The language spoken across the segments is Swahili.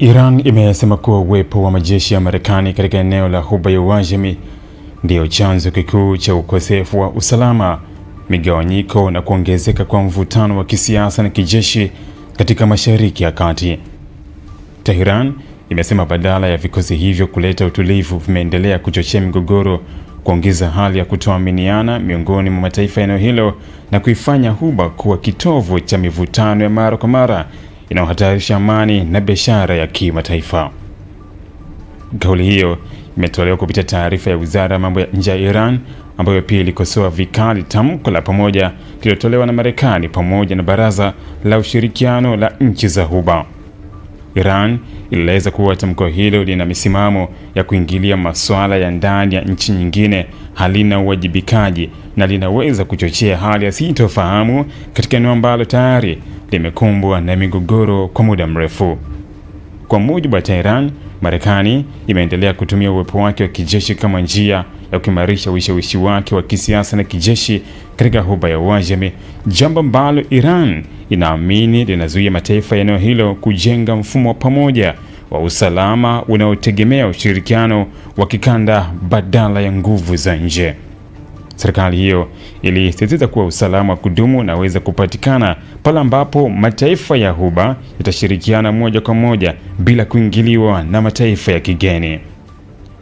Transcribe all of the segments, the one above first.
Iran imesema kuwa uwepo wa majeshi ya Marekani katika eneo la Ghuba ya Uajemi ndio chanzo kikuu cha ukosefu wa usalama, migawanyiko na kuongezeka kwa mvutano wa kisiasa na kijeshi katika Mashariki ya Kati. Tehran imesema badala ya vikosi hivyo kuleta utulivu, vimeendelea kuchochea migogoro, kuongeza hali ya kutoaminiana miongoni mwa mataifa ya eneo hilo na kuifanya Ghuba kuwa kitovu cha mivutano ya mara kwa mara inayohatarisha amani na biashara ya kimataifa. Kauli hiyo imetolewa kupitia taarifa ya Wizara ya Mambo ya Nje ya Iran, ambayo pia ilikosoa vikali tamko la pamoja lililotolewa na Marekani pamoja na Baraza la Ushirikiano la Nchi za Ghuba. Iran ilieleza kuwa tamko hilo lina misimamo ya kuingilia masuala ya ndani ya nchi nyingine, halina uwajibikaji na linaweza kuchochea hali ya sintofahamu katika eneo ambalo tayari limekumbwa na migogoro kwa muda mrefu. Kwa mujibu wa Tehran, Marekani imeendelea kutumia uwepo wake wa kijeshi kama njia ya kuimarisha ushawishi wake wa kisiasa na kijeshi katika Ghuba ya Uajemi, jambo ambalo Iran inaamini linazuia mataifa ya eneo hilo kujenga mfumo wa pamoja wa usalama unaotegemea ushirikiano wa kikanda badala ya nguvu za nje. Serikali hiyo ilisisitiza kuwa usalama wa kudumu unaweza kupatikana pale ambapo mataifa ya Ghuba yatashirikiana moja kwa moja bila kuingiliwa na mataifa ya kigeni.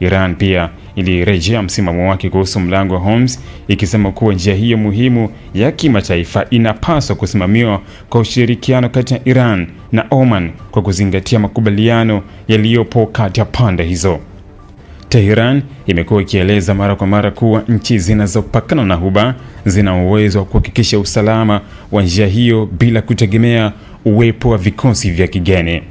Iran pia ilirejea msimamo wake kuhusu mlango wa Hormuz, ikisema kuwa njia hiyo muhimu ya kimataifa inapaswa kusimamiwa kwa ushirikiano kati ya Iran na Oman kwa kuzingatia makubaliano yaliyopo kati ya pande hizo. Tehran imekuwa ikieleza mara kwa mara kuwa nchi zinazopakana na Ghuba zina uwezo wa kuhakikisha usalama wa njia hiyo bila kutegemea uwepo wa vikosi vya kigeni.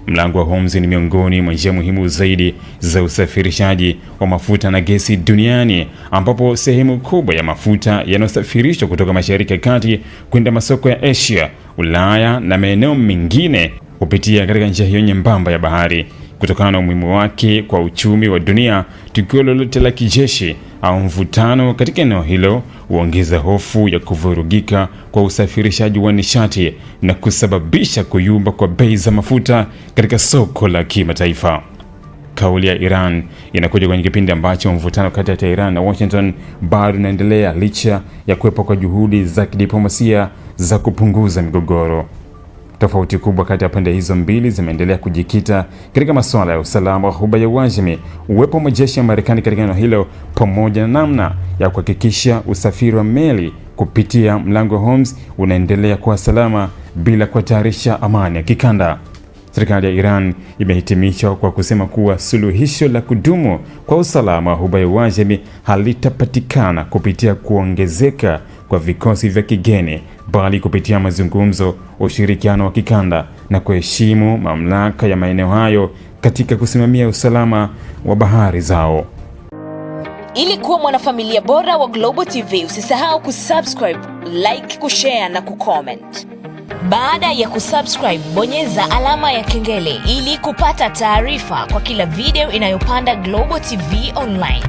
Mlango wa Hormuz ni miongoni mwa njia muhimu zaidi za usafirishaji wa mafuta na gesi duniani, ambapo sehemu kubwa ya mafuta yanayosafirishwa kutoka Mashariki ya Kati kwenda masoko ya Asia, Ulaya na maeneo mengine kupitia katika njia hiyo nyembamba ya bahari. Kutokana na umuhimu wake kwa uchumi wa dunia, tukio lolote la kijeshi au mvutano katika eneo hilo huongeza hofu ya kuvurugika kwa usafirishaji wa nishati na kusababisha kuyumba kwa bei za mafuta katika soko la kimataifa. Kauli ya Iran inakuja kwenye kipindi ambacho mvutano kati ya Tehran na Washington bado unaendelea licha ya kuwepo kwa juhudi za kidiplomasia za kupunguza migogoro. Tofauti kubwa kati ya pande hizo mbili zimeendelea kujikita katika masuala ya usalama wa Ghuba ya Uajemi, uwepo wa majeshi ya Marekani katika eneo hilo, pamoja na namna ya kuhakikisha usafiri wa meli kupitia mlango wa Hormuz unaendelea kuwa salama bila kuhatarisha amani ya kikanda. Serikali ya Iran imehitimisha kwa kusema kuwa suluhisho la kudumu kwa usalama wa Ghuba ya Uajemi halitapatikana kupitia kuongezeka kwa vikosi vya kigeni, bali kupitia mazungumzo, ushirikiano wa kikanda na kuheshimu mamlaka ya maeneo hayo katika kusimamia usalama wa bahari zao. Ili kuwa mwanafamilia bora wa Global TV, usisahau kusubscribe, like, kushare na kucomment. Baada ya kusubscribe, bonyeza alama ya kengele ili kupata taarifa kwa kila video inayopanda Global TV Online.